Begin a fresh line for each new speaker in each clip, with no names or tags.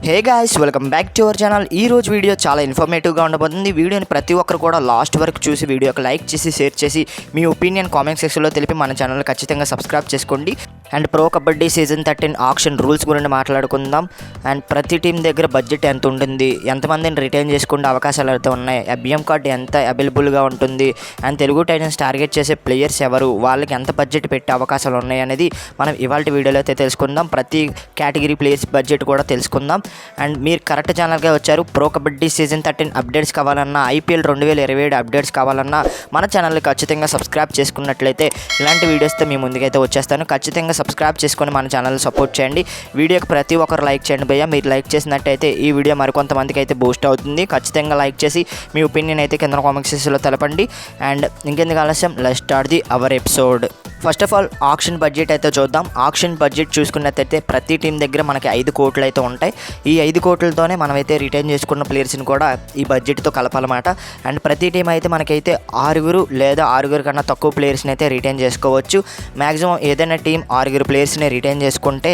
Hey guys, welcome back to our channel. ఈ రోజు video చాలా ఇన్ఫర్మేటివ్గా ఉండబోతుంది. వీడియోని ప్రతి ఒక్కరు కూడా లాస్ట్ వరకు చూసి వీడియోకి లైక్ చేసి షేర్ చేసి మీ ఒపీనియన్ కామెంట్ సెక్షన్లో తెలిపి మన ఛానల్ ఖచ్చితంగా సబ్స్క్రైబ్ చేసుకోండి. And Pro Kabaddi season 13 auction rules గురించి మాట్లాడుకుందాం. అండ్ ప్రతి టీం దగ్గర బడ్జెట్ ఎంత ఉంటుంది, ఎంతమందిని రిటైన్ చేసుకునే అవకాశాలు అయితే ఉన్నాయి, ఎఫ్బిఎం కార్డ్ ఎంత అవైలబుల్గా ఉంటుంది, అండ్ తెలుగు టైటన్స్ టార్గెట్ చేసే ప్లేయర్స్ ఎవరు, వాళ్ళకి ఎంత బడ్జెట్ పెట్టే అవకాశాలు ఉన్నాయి అనేది మనం ఇవాళ వీడియోలో అయితే తెలుసుకుందాం. ప్రతి కేటగిరీ ప్లేయర్స్ బడ్జెట్ కూడా తెలుసుకుందాం. అండ్ మీరు కరెక్ట్ ఛానల్గా వచ్చారు. ప్రో కబడ్డీ సీజన్ 13 అప్డేట్స్ కావాలన్నా, ఐపీఎల్ 2027 అప్డేట్స్ కావాలన్నా మన ఛానల్ని ఖచ్చితంగా సబ్స్క్రైబ్ చేసుకున్నట్లయితే ఇలాంటి వీడియోస్తో మీ ముందుకైతే వచ్చేస్తాను. ఖచ్చితంగా సబ్స్క్రైబ్ చేసుకొని మన ఛానల్ని సపోర్ట్ చేయండి. వీడియోకి ప్రతి ఒక్కరు లైక్ చేయండి భయ్య. మీరు లైక్ చేసినట్టయితే ఈ వీడియో మరికొంతమందికి అయితే బూస్ట్ అవుతుంది. ఖచ్చితంగా లైక్ చేసి మీ ఒపీనియన్ అయితే కింద కామెంట్ సెక్షన్లో తెలపండి. అండ్ ఇంకెందుకు ఆలస్యం, let's start the our episode. First of all auction budget అయితే చూద్దాం. ఆక్షన్ బడ్జెట్ చూసుకున్నట్టయితే ప్రతి టీం దగ్గర మనకి 5 కోట్లు అయితే ఉంటాయి. ఈ 5 కోట్లతోనే మనమైతే రిటైన్ చేసుకున్న ప్లేయర్స్ని కూడా ఈ బడ్జెట్తో కలపాలన్నమాట. అండ్ ప్రతి టీం అయితే మనకైతే 6 లేదా 6 కన్నా తక్కువ ప్లేయర్స్ని అయితే రిటైన్ చేసుకోవచ్చు. మ్యాక్సిమం ఏదైనా టీం 6 ప్లేయర్స్ని రిటైన్ చేసుకుంటే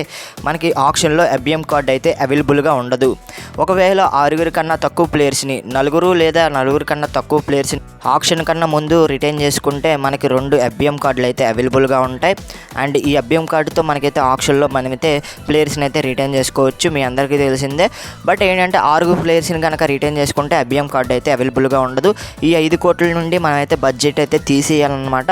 మనకి ఆక్షన్లో ఎఫ్బిఎం కార్డ్ అయితే అవైలబుల్గా ఉండదు. ఒకవేళ 6 కన్నా తక్కువ ప్లేయర్స్ని 4 లేదా 4 కన్నా తక్కువ ప్లేయర్స్ని ఆక్షన్ కన్నా ముందు రిటైన్ చేసుకుంటే మనకి 2 ఎఫ్బిఎం కార్డులు అయితే అవైలబుల్గా ఉంటాయి. అండ్ ఈ ఎఫ్బిఎం కార్డుతో మనకైతే ఆక్షన్లో మనమైతే ప్లేయర్స్ని అయితే రిటైన్ చేసుకోవచ్చు, మీ అందరికీ తెలిసిందే. బట్ ఏంటంటే 6 ప్లేయర్స్ని కనుక రిటైన్ చేసుకుంటే ఎఫ్బిఎం కార్డు అయితే అవైలబుల్గా ఉండదు. ఈ 5 కోట్ల నుండి మనమైతే బడ్జెట్ అయితే తీసేయాలన్నమాట.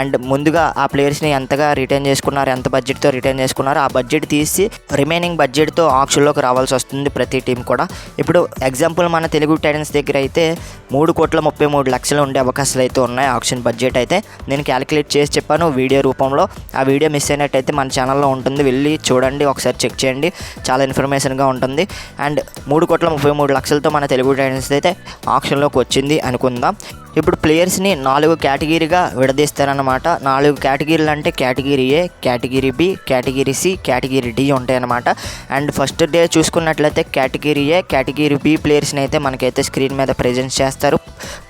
అండ్ ముందుగా ఆ ప్లేయర్స్ని ఎంతగా రిటైన్ చేసుకున్నారు, ఎంత బడ్జెట్తో రిటైన్ చేసుకున్నారు, ఆ బడ్జెట్ తీసి రిమైనింగ్ బడ్జెట్తో ఆక్షన్లోకి రావాల్సి వస్తుంది ప్రతి టీం కూడా. ఇప్పుడు ఎగ్జాంపుల్ మన తెలుగు టైటన్స్ దగ్గర అయితే 3,33,00,000 ఉండే అవకాశాలు అయితే ఉన్నాయి. ఆక్షన్ బడ్జెట్ అయితే నేను క్యాలిక్యులేట్ చేసి చెప్పాను వీడియో రూపంలో. ఆ వీడియో మిస్ అయినట్టయితే మన ఛానల్లో ఉంటుంది, వెళ్ళి చూడండి, ఒకసారి చెక్ చేయండి, చాలా ఇన్ఫర్మేషన్గా ఉంటుంది. అండ్ 3,33,00,000తో మన తెలుగు టైటన్స్ అయితే ఆక్షన్లోకి వచ్చింది అనుకుందాం. ఇప్పుడు ప్లేయర్స్ని 4 కేటగిరీగా విడదీస్తారనమాట. 4 కేటగిరీలు అంటే category A, category B, category C, category D ఉంటాయి అన్నమాట. అండ్ ఫస్ట్ డే చూసుకున్నట్లయితే కేటగిరీ ఏ, కేటగిరీ బి ప్లేయర్స్ని అయితే మనకైతే స్క్రీన్ మీద ప్రజెంట్ చేస్తారు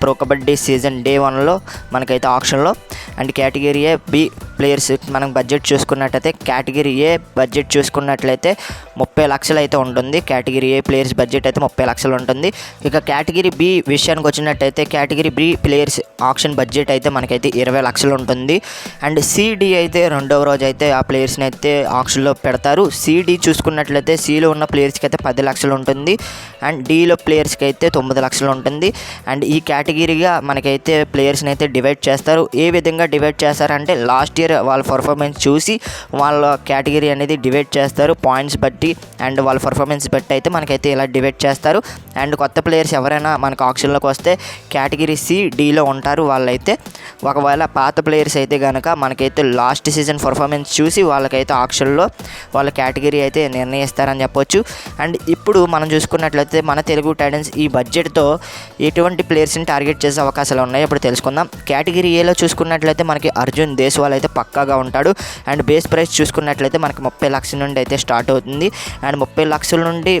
ప్రో కబడ్డీ సీజన్ డే 1లో మనకైతే ఆక్షన్లో. And category A B players మనం బడ్జెట్ చూసుకున్నట్లయితే కేటగిరీ ఏ బడ్జెట్ చూసుకున్నట్లయితే 30 లక్షలు అయితే ఉంటుంది. కేటగిరీ ఏ ప్లేయర్స్ బడ్జెట్ అయితే 30 లక్షలు ఉంటుంది. ఇక కేటగిరీ బి విషయానికి వచ్చినట్టయితే category B players auction budget అయితే మనకైతే 20 లక్షలు ఉంటుంది. అండ్ సిడి అయితే రెండవ రోజు అయితే ఆ ప్లేయర్స్ని అయితే ఆక్షన్లో పెడతారు. సిడి చూసుకున్నట్లయితే సిలో ఉన్న ప్లేయర్స్కి అయితే 10 లక్షలు ఉంటుంది. అండ్ డిలో ప్లేయర్స్కి అయితే 9 లక్షలు ఉంటుంది. అండ్ ఈ కేటగిరీగా మనకైతే ప్లేయర్స్ని అయితే డివైడ్ చేస్తారు. ఏ విధంగా డివైడ్ చేస్తారంటే లాస్ట్ ఇయర్ వాళ్ళ పర్ఫార్మెన్స్ చూసి వాళ్ళ కేటగిరీ అనేది డివైడ్ చేస్తారు పాయింట్స్ బట్టి. అండ్ వాళ్ళ పర్ఫార్మెన్స్ బట్టి అయితే మనకైతే ఇలా డివైడ్ చేస్తారు. అండ్ కొత్త ప్లేయర్స్ ఎవరైనా మనకు ఆక్షన్లోకి వస్తే కేటగిరీ సి డిలో ఉంటారు వాళ్ళైతే. ఒకవేళ పాత ప్లేయర్స్ అయితే కనుక మనకైతే లాస్ట్ సీజన్ పర్ఫార్మెన్స్ చూసి వాళ్ళకైతే ఆక్షన్లో వాళ్ళ కేటగిరీ అయితే నిర్ణయిస్తారని చెప్పొచ్చు. అండ్ ఇప్పుడు మనం చూసుకున్నట్లయితే మన తెలుగు టైటన్స్ ఈ బడ్జెట్తో ఎటువంటి ప్లేయర్స్ని టార్గెట్ చేసే అవకాశాలు ఉన్నాయి ఇప్పుడు తెలుసుకుందాం. కేటగిరీ ఏలో చూసుకున్నట్లయితే మనకి అర్జున్ దేశ్వాల్ అయితే పక్కాగా ఉంటాడు. అండ్ బేస్ ప్రైస్ చూసుకున్నట్లయితే మనకి 30 లక్షల నుండి అయితే స్టార్ట్ అవుతుంది. అండ్ 30 లక్షల నుండి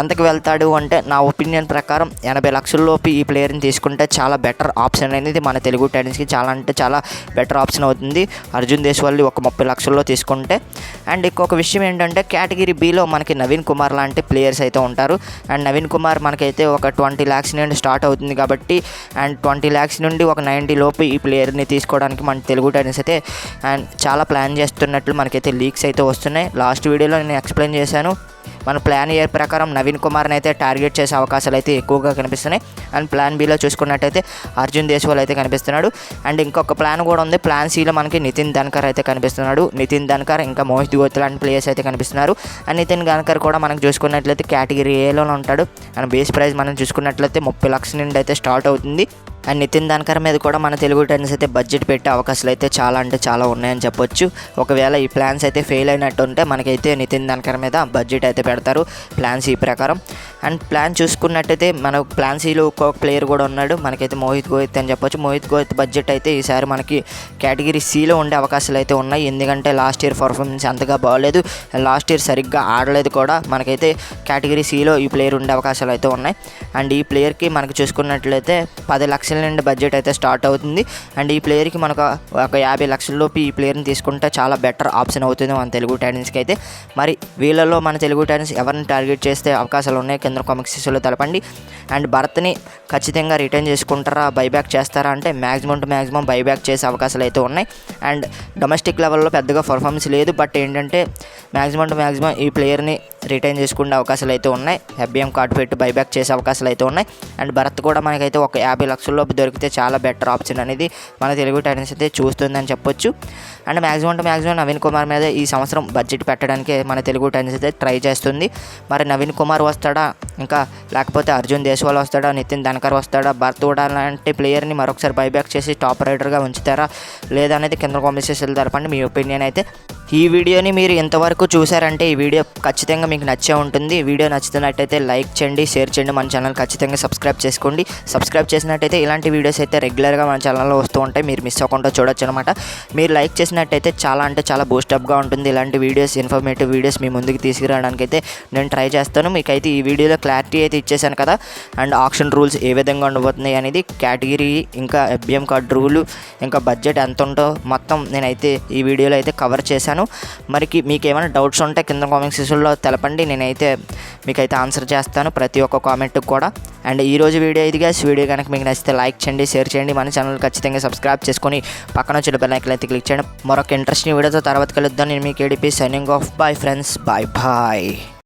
ఎంతకు వెళ్తాడు అంటే నా ఒపీనియన్ ప్రకారం 80 లక్షల లోపు ఈ ప్లేయర్ని తీసుకుంటే చాలా బెటర్ ఆప్షన్ అనేది మన తెలుగు టైటన్స్కి చాలా అంటే చాలా బెటర్ ఆప్షన్ అవుతుంది అర్జున్ దేశ్వాల్ని ఒక 30 లక్షల్లో తీసుకుంటే. అండ్ ఇంకొక విషయం ఏంటంటే కేటగిరీ బిలో మనకి నవీన్ కుమార్ లాంటి ప్లేయర్స్ అయితే ఉంటారు. అండ్ నవీన్ కుమార్ మనకైతే ఒక 20 లక్షల నుండి స్టార్ట్ అవుతుంది కాబట్టి అండ్ 20 లక్షల నుండి ఒక 90 లోపు ఈ ప్లేయర్ని తీసుకోవడానికి మన తెలుగు టైటన్స్ అయితే అండ్ చాలా ప్లాన్ చేస్తున్నట్లు మనకైతే లీక్స్ అయితే వస్తున్నాయి. లాస్ట్ వీడియోలో నేను ఎక్స్ప్లెయిన్ చేశాను. మన ప్లాన్ ఏ ప్రకారం నవీన్ కుమార్ని అయితే టార్గెట్ చేసే అవకాశాలు అయితే ఎక్కువగా కనిపిస్తున్నాయి. అండ్ ప్లాన్ బిలో చూసుకున్నట్టయితే అర్జున్ దేశ్వాల్ అయితే కనిపిస్తున్నాడు. అండ్ ఇంకొక ప్లాన్ కూడా ఉంది. ప్లాన్ సిలో మనకి నితిన్ ధన్కర్ అయితే కనిపిస్తున్నాడు. నితిన్ ధన్కర్ ఇంకా మోహిత్ గోయత్ లాంటి ప్లేయర్స్ అయితే కనిపిస్తున్నారు. అండ్ నితిన్ ధన్కర్ కూడా మనం చూసుకున్నట్లయితే కేటగిరీ ఏలోనే ఉంటాడు. అండ్ బేస్ ప్రైస్ మనం చూసుకున్నట్లయితే 30 లక్షల నుండి అయితే స్టార్ట్ అవుతుంది. అండ్ నితిన్ ధన్కర్ మీద కూడా మన తెలుగు టైటన్స్ అయితే బడ్జెట్ పెట్టే అవకాశాలు అయితే చాలా అంటే చాలా ఉన్నాయని చెప్పొచ్చు. ఒకవేళ ఈ ప్లాన్స్ అయితే ఫెయిల్ అయినట్టు ఉంటే మనకైతే నితిన్ ధన్కర్ మీద బడ్జెట్ అయితే పెడతారు ప్లాన్ సి ప్రకారం. అండ్ ప్లాన్ చూసుకున్నట్టయితే మన ప్లాన్ సిలో ఒక్కొక్క ప్లేయర్ కూడా ఉన్నాడు మనకైతే మోహిత్ గోయత్ అని చెప్పొచ్చు. మోహిత్ గోయత్ బడ్జెట్ అయితే ఈసారి మనకి కేటగిరీ సిలో ఉండే అవకాశాలు అయితే ఉన్నాయి. ఎందుకంటే లాస్ట్ ఇయర్ పర్ఫార్మెన్స్ అంతగా బాగోలేదు, లాస్ట్ ఇయర్ సరిగ్గా ఆడలేదు కూడా. మనకైతే కేటగిరీ సిలో ఈ ప్లేయర్ ఉండే అవకాశాలు అయితే ఉన్నాయి. అండ్ ఈ ప్లేయర్కి మనకు చూసుకున్నట్లయితే 10 లక్షల లక్షల నుండి బడ్జెట్ అయితే స్టార్ట్ అవుతుంది. అండ్ ఈ ప్లేయర్కి మనకు ఒక 50 లక్షలలోపు ఈ ప్లేయర్ని తీసుకుంటే చాలా బెటర్ ఆప్షన్ అవుతుంది మన తెలుగు టైటన్స్కి అయితే. మరి వీళ్ళలో మన తెలుగు టైటన్స్ ఎవరిని టార్గెట్ చేస్తే అవకాశాలు ఉన్నాయి కింద కామెంట్ సెక్షన్లో తెలపండి. అండ్ భరత్ని ఖచ్చితంగా రిటర్న్ చేసుకుంటారా, బైబ్యాక్ చేస్తారా అంటే మ్యాక్సిమం బైబ్యాక్ చేసే అవకాశాలు అయితే ఉన్నాయి. అండ్ డొమెస్టిక్ లెవెల్లో పెద్దగా పర్ఫార్మెన్స్ లేదు, బట్ ఏంటంటే మ్యాక్సిమం ఈ ప్లేయర్ని రిటైన్ చేసుకునే అవకాశాలు అయితే ఉన్నాయి. FBM కార్డు పెట్టి బైబ్యాక్ చేసే అవకాశాలు అయితే ఉన్నాయి. అండ్ భరత్ కూడా మనకైతే ఒక 50 లక్షల్లోపు దొరికితే చాలా బెటర్ ఆప్షన్ అనేది మన తెలుగు టైటన్స్ అయితే చూస్తుందని చెప్పొచ్చు. అండ్ మ్యాక్సిమం నవీన్ కుమార్ మీద ఈ సంవత్సరం బడ్జెట్ పెట్టడానికి మన తెలుగు టైటన్స్ అయితే ట్రై చేస్తుంది. మరి నవీన్ కుమార్ వస్తాడా, ఇంకా లేకపోతే అర్జున్ దేశ్వాల్ వస్తాడా, నితిన్ ధన్కర్ వస్తాడా, భరత్ కూడా లాంటి ప్లేయర్ని మరొకసారి బైబ్యాక్ చేసి టాప్ రైడర్గా ఉంచుతారా లేదా అనేది కింద కామెంట్ సెక్షన్లో తెలపండి మీ ఒపీనియన్ అయితే. ఈ వీడియోని మీరు ఇంతవరకు చూసారంటే ఈ వీడియో ఖచ్చితంగా మీకు నచ్చే ఉంటుంది. వీడియో నచ్చుతున్నట్టయితే లైక్ చేయండి, షేర్ చేయండి, మన ఛానల్ ఖచ్చితంగా సబ్స్క్రైబ్ చేసుకోండి. సబ్స్క్రైబ్ చేసినట్టయితే ఇలాంటి వీడియోస్ అయితే రెగ్యులర్గా మన ఛానల్లో వస్తూ ఉంటాయి, మీరు మిస్ అవ్వకుండా చూడొచ్చు అనమాట. మీరు లైక్ చేసినట్టయితే చాలా బూస్టప్గా ఉంటుంది. ఇలాంటి వీడియోస్, ఇన్ఫర్మేటివ్ వీడియోస్ మీ ముందుకు తీసుకురావడానికి అయితే నేను ట్రై చేస్తాను. మీకైతే ఈ వీడియోలో క్లారిటీ అయితే ఇచ్చేసాను కదా. అండ్ ఆక్షన్ రూల్స్ ఏ విధంగా ఉండబోతున్నాయి అనేది, కేటగిరీ, ఇంకా FBM కార్డు రూలు, ఇంకా బడ్జెట్ ఎంత ఉందో మొత్తం నేనైతే ఈ వీడియోలో అయితే కవర్ చేశాను. మరి మీకు ఏమైనా డౌట్స్ ఉంటే కింద కామెంట్ సెక్షన్లో తెలపండి, నేనైతే మీకైతే ఆన్సర్ చేస్తాను ప్రతి ఒక్క కామెంట్కి కూడా. అండ్ ఈరోజు వీడియో ఇది గైస్. వీడియో కనుక మీకు నచ్చితే లైక్ చేయండి, షేర్ చేయండి, మన ఛానల్ ఖచ్చితంగా సబ్స్క్రైబ్ చేసుకొని పక్కన వచ్చిన బెల్ ఐకాన్ అయితే క్లిక్ చేయండి. మరొక ఇంట్రెస్టింగ్ వీడియోతో తర్వాత కలుద్దాం. నేను మీకు ADP signing off. Bye friends, bye.